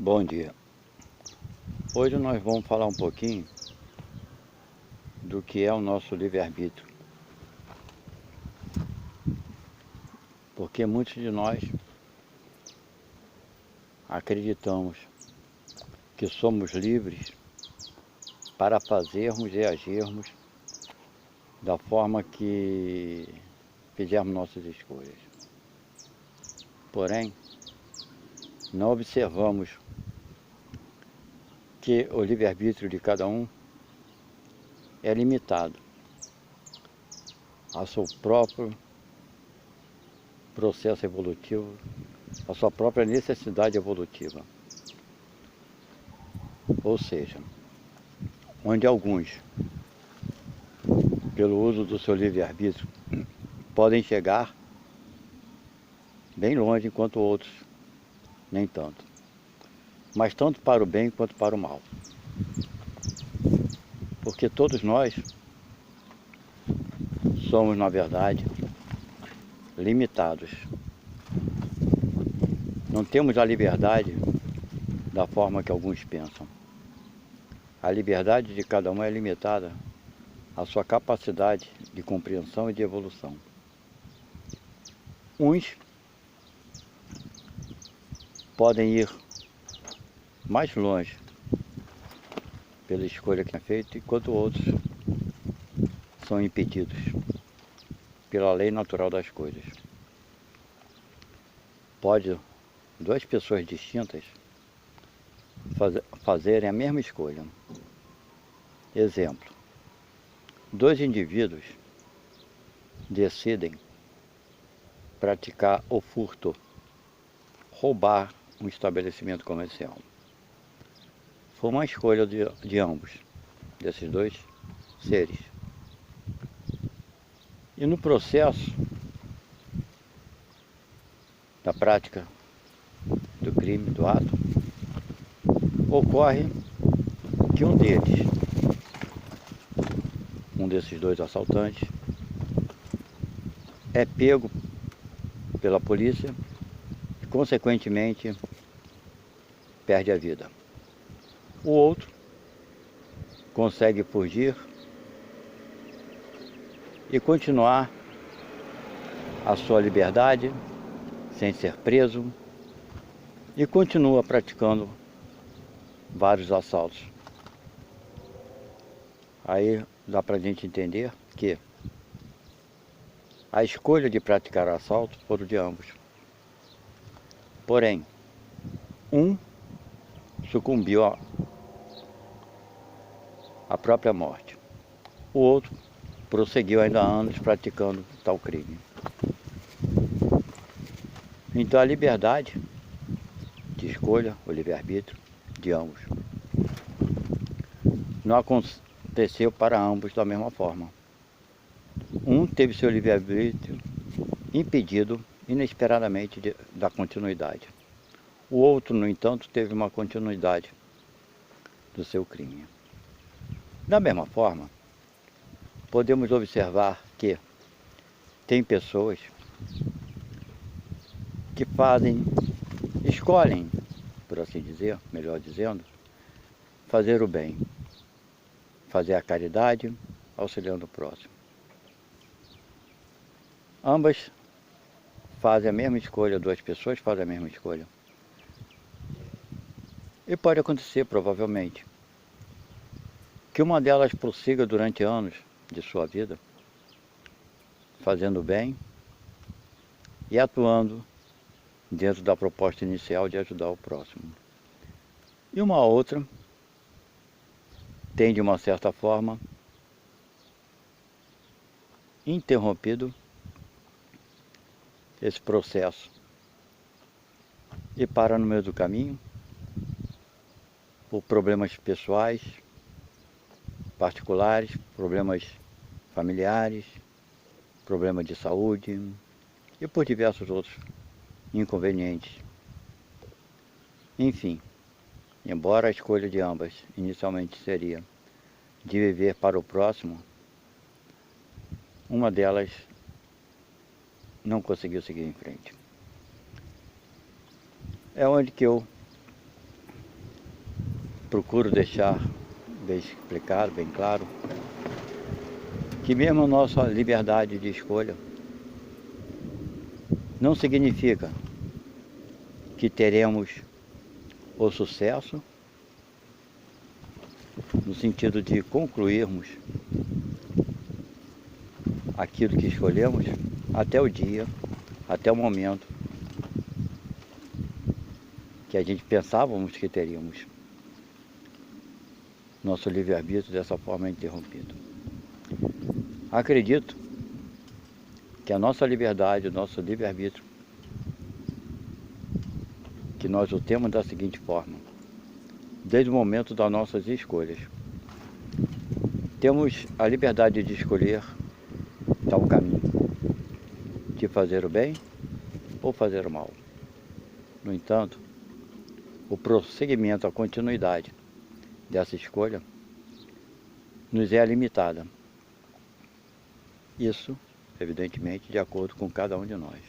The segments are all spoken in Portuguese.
Bom dia. Hoje nós vamos falar um pouquinho do que é o nosso livre-arbítrio. Porque muitos de nós acreditamos que somos livres para fazermos e agirmos da forma que fizermos nossas escolhas. Porém, não observamos que o livre-arbítrio de cada um é limitado ao seu próprio processo evolutivo, à sua própria necessidade evolutiva. Ou seja, onde alguns, pelo uso do seu livre-arbítrio, podem chegar bem longe, enquanto outros nem tanto. Mas tanto para o bem quanto para o mal. Porque todos nós somos, na verdade, limitados. Não temos a liberdade da forma que alguns pensam. A liberdade de cada um é limitada à sua capacidade de compreensão e de evolução. Uns podem ir mais longe pela escolha que é feita, enquanto outros são impedidos pela lei natural das coisas. Pode duas pessoas distintas fazerem a mesma escolha. Exemplo, dois indivíduos decidem praticar o furto, roubar um estabelecimento comercial. Foi uma escolha de ambos, desses dois seres. E no processo da prática do crime, do ato, ocorre que um deles, um desses dois assaltantes, é pego pela polícia e, consequentemente, perde a vida. O outro consegue fugir e continuar a sua liberdade sem ser preso e continua praticando vários assaltos. Aí dá pra gente entender que a escolha de praticar assalto foram de ambos. Porém, um sucumbiu à própria morte. O outro prosseguiu ainda há anos praticando tal crime. Então a liberdade de escolha, o livre-arbítrio de ambos, não aconteceu para ambos da mesma forma. Um teve seu livre-arbítrio impedido inesperadamente da continuidade. O outro, no entanto, teve uma continuidade do seu crime. Da mesma forma, podemos observar que tem pessoas que escolhem, por assim dizer, melhor dizendo, fazer o bem, fazer a caridade, auxiliando o próximo. Ambas fazem a mesma escolha, duas pessoas fazem a mesma escolha. E pode acontecer, provavelmente, que uma delas prossiga durante anos de sua vida, fazendo o bem e atuando dentro da proposta inicial de ajudar o próximo. E uma outra tem, de uma certa forma, interrompido esse processo e para no meio do caminho por problemas pessoais, particulares, problemas familiares, problemas de saúde e por diversos outros inconvenientes. Enfim, embora a escolha de ambas inicialmente seria de viver para o próximo, uma delas não conseguiu seguir em frente. É onde que eu procuro deixar bem explicado, bem claro, que mesmo a nossa liberdade de escolha não significa que teremos o sucesso no sentido de concluirmos aquilo que escolhemos até o dia, até o momento que a gente pensávamos que teríamos nosso livre-arbítrio dessa forma interrompido. Acredito que a nossa liberdade, o nosso livre-arbítrio, que nós o temos da seguinte forma: desde o momento das nossas escolhas, temos a liberdade de escolher tal caminho, de fazer o bem ou fazer o mal. No entanto, o prosseguimento, a continuidade dessa escolha nos é limitada. Isso, evidentemente, de acordo com cada um de nós.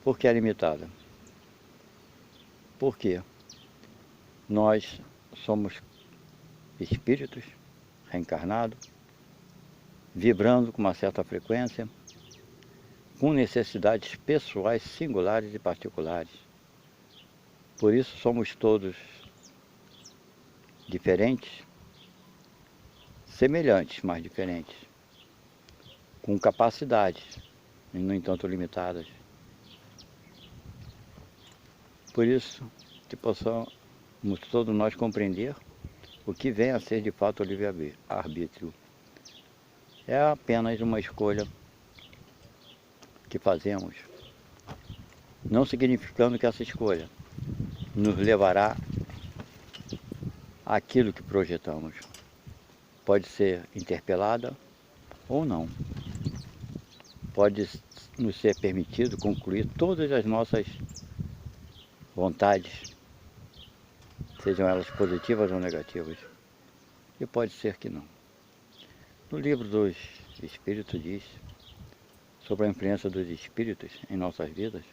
Por que é limitada? Porque nós somos espíritos reencarnados, vibrando com uma certa frequência, com necessidades pessoais singulares e particulares. Por isso somos todos diferentes, semelhantes, mas diferentes, com capacidades, e no entanto limitadas. Por isso que possamos todos nós compreender o que vem a ser de fato o livre-arbítrio. É apenas uma escolha que fazemos, não significando que essa escolha nos levará àquilo que projetamos. Pode ser interpelada ou não. Pode nos ser permitido concluir todas as nossas vontades, sejam elas positivas ou negativas. E pode ser que não. No livro dos Espíritos diz sobre a influência dos espíritos em nossas vidas.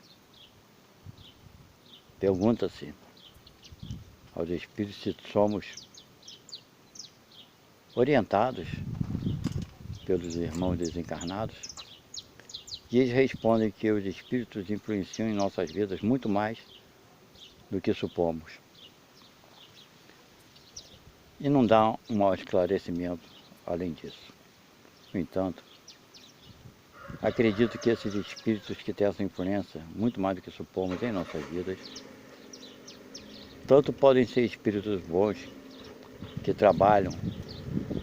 Pergunta-se aos espíritos se somos orientados pelos irmãos desencarnados, e eles respondem que os espíritos influenciam em nossas vidas muito mais do que supomos. E não dá um maior esclarecimento além disso. No entanto, acredito que esses espíritos que têm essa influência, muito mais do que supomos em nossas vidas, tanto podem ser espíritos bons, que trabalham,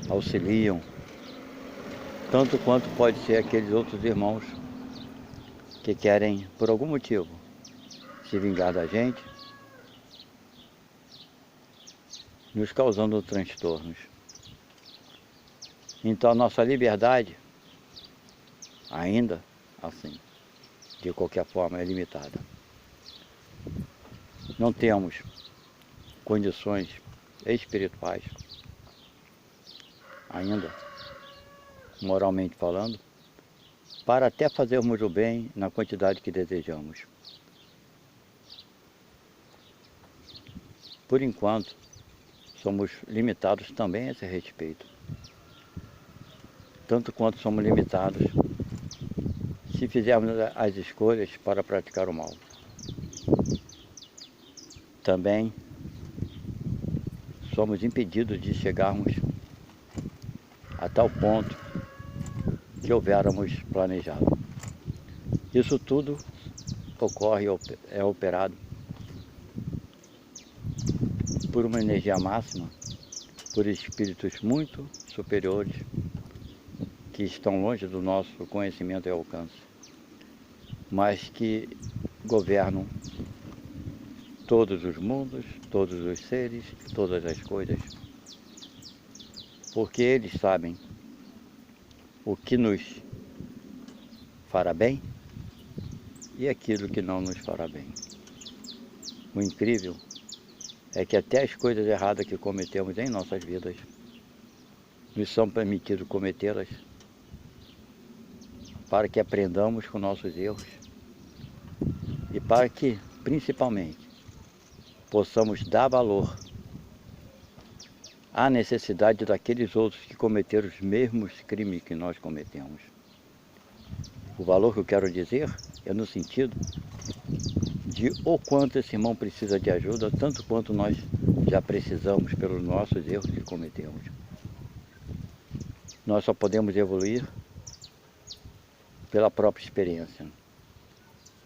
auxiliam, tanto quanto pode ser aqueles outros irmãos que querem, por algum motivo, se vingar da gente, nos causando transtornos. Então a nossa liberdade, ainda assim, de qualquer forma, é limitada. Não temos condições espirituais, ainda, moralmente falando, para até fazermos o bem na quantidade que desejamos. Por enquanto, somos limitados também a esse respeito. Tanto quanto somos limitados se fizermos as escolhas para praticar o mal. Também somos impedidos de chegarmos a tal ponto que houvéramos planejado. Isso tudo ocorre, é operado por uma energia máxima, por espíritos muito superiores que estão longe do nosso conhecimento e alcance, mas que governam todos os mundos, todos os seres, todas as coisas, porque eles sabem o que nos fará bem e aquilo que não nos fará bem. O incrível é que até as coisas erradas que cometemos em nossas vidas nos são permitidos cometê-las para que aprendamos com nossos erros e para que, principalmente, possamos dar valor à necessidade daqueles outros que cometeram os mesmos crimes que nós cometemos. O valor que eu quero dizer é no sentido de o quanto esse irmão precisa de ajuda, tanto quanto nós já precisamos pelos nossos erros que cometemos. Nós só podemos evoluir pela própria experiência,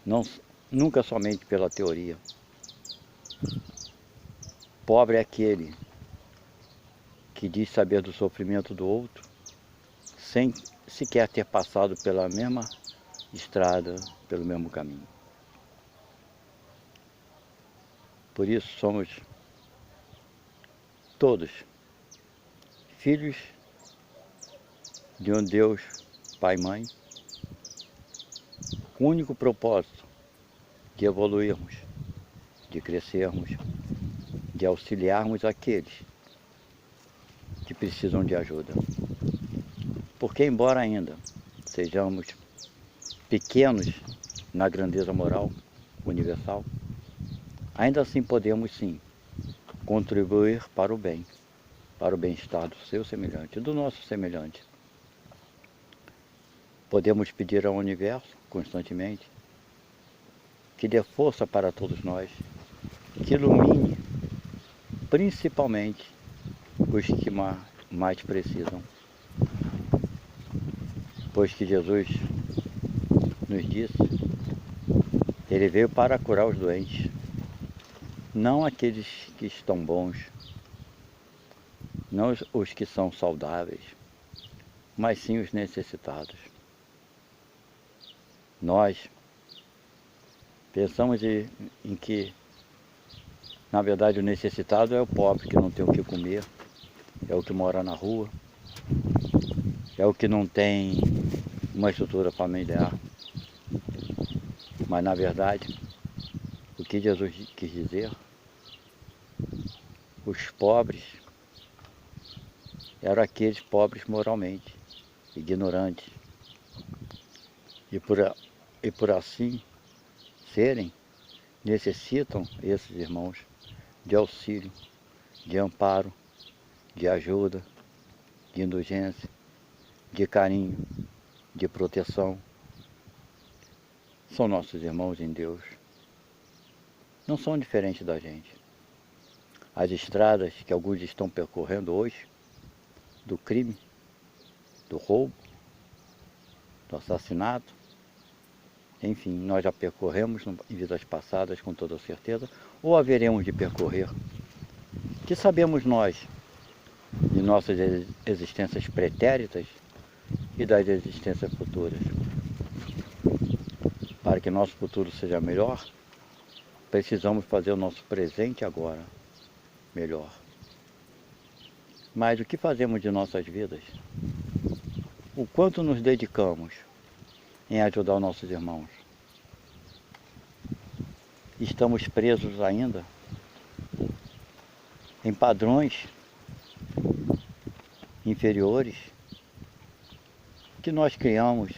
não, nunca somente pela teoria. Pobre é aquele que diz saber do sofrimento do outro, sem sequer ter passado pela mesma estrada, pelo mesmo caminho. Por isso somos todos filhos de um Deus, Pai e Mãe, com o único propósito de evoluirmos, de crescermos, de auxiliarmos aqueles que precisam de ajuda. Porque embora ainda sejamos pequenos na grandeza moral universal, ainda assim podemos sim contribuir para o bem, para o bem-estar do seu semelhante, do nosso semelhante. Podemos pedir ao universo constantemente que dê força para todos nós, que ilumine principalmente os que mais precisam. Pois que Jesus nos disse, ele veio para curar os doentes, não aqueles que estão bons, não os que são saudáveis, mas sim os necessitados. Nós pensamos em que, na verdade, o necessitado é o pobre que não tem o que comer, é o que mora na rua, é o que não tem uma estrutura familiar. Mas, na verdade, o que Jesus quis dizer, os pobres eram aqueles pobres moralmente, ignorantes. E por assim serem, necessitam esses irmãos de auxílio, de amparo, de ajuda, de indulgência, de carinho, de proteção. São nossos irmãos em Deus. Não são diferentes da gente. As estradas que alguns estão percorrendo hoje, do crime, do roubo, do assassinato, enfim, nós já percorremos em vidas passadas com toda certeza, ou haveremos de percorrer. Que sabemos nós de nossas existências pretéritas e das existências futuras. Para que nosso futuro seja melhor, precisamos fazer o nosso presente agora melhor. Mas o que fazemos de nossas vidas? O quanto nos dedicamos em ajudar os nossos irmãos? Estamos presos ainda em padrões inferiores que nós criamos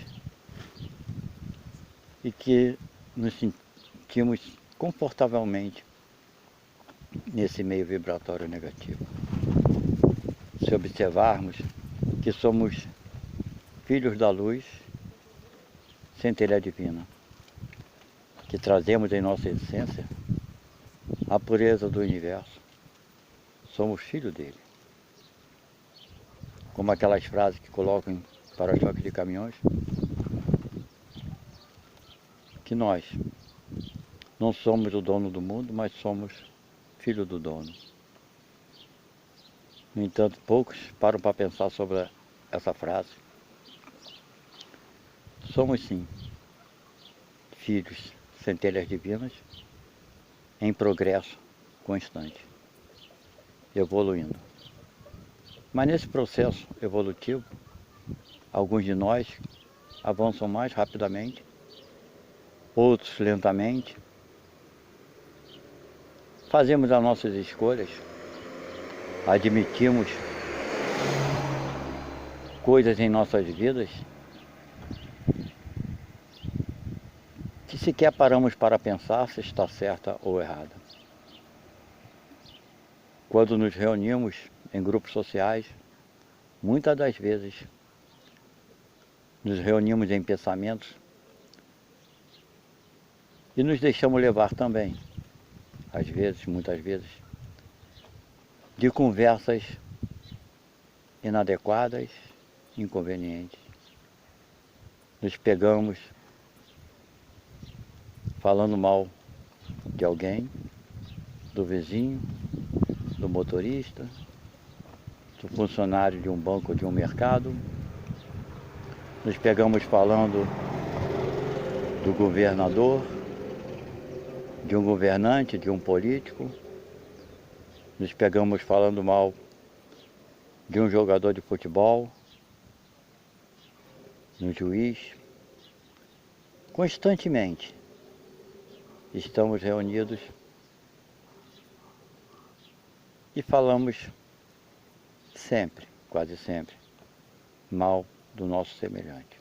e que nos sentimos confortavelmente nesse meio vibratório negativo. Se observarmos que somos filhos da luz, centelha divina, que trazemos em nossa essência a pureza do universo, somos filhos dele. Como aquelas frases que colocam em para-choque de caminhões, que nós não somos o dono do mundo, mas somos filho do dono. No entanto, poucos param para pensar sobre essa frase. Somos sim filhos, centelhas divinas, em progresso constante, evoluindo. Mas nesse processo evolutivo, alguns de nós avançam mais rapidamente, outros lentamente. Fazemos as nossas escolhas, admitimos coisas em nossas vidas que sequer paramos para pensar se está certa ou errada. quando nos reunimos em grupos sociais, muitas das vezes nos reunimos em pensamentos e nos deixamos levar também, às vezes, muitas vezes, de conversas inadequadas, inconvenientes. Nos pegamos falando mal de alguém, do vizinho, do motorista, do funcionário de um banco ou de um mercado. Nos pegamos falando do governador, de um governante, de um político. Nos pegamos falando mal de um jogador de futebol, de um juiz. Constantemente estamos reunidos e falamos sempre, quase sempre, mal do nosso semelhante.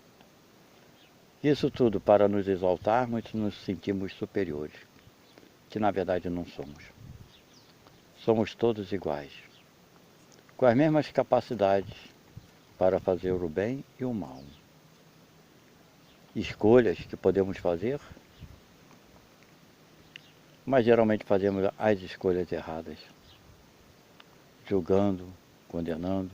Isso tudo para nos exaltarmos e nos sentirmos superiores, que na verdade não somos. Somos todos iguais, com as mesmas capacidades para fazer o bem e o mal. Escolhas que podemos fazer, mas geralmente fazemos as escolhas erradas, julgando, condenando,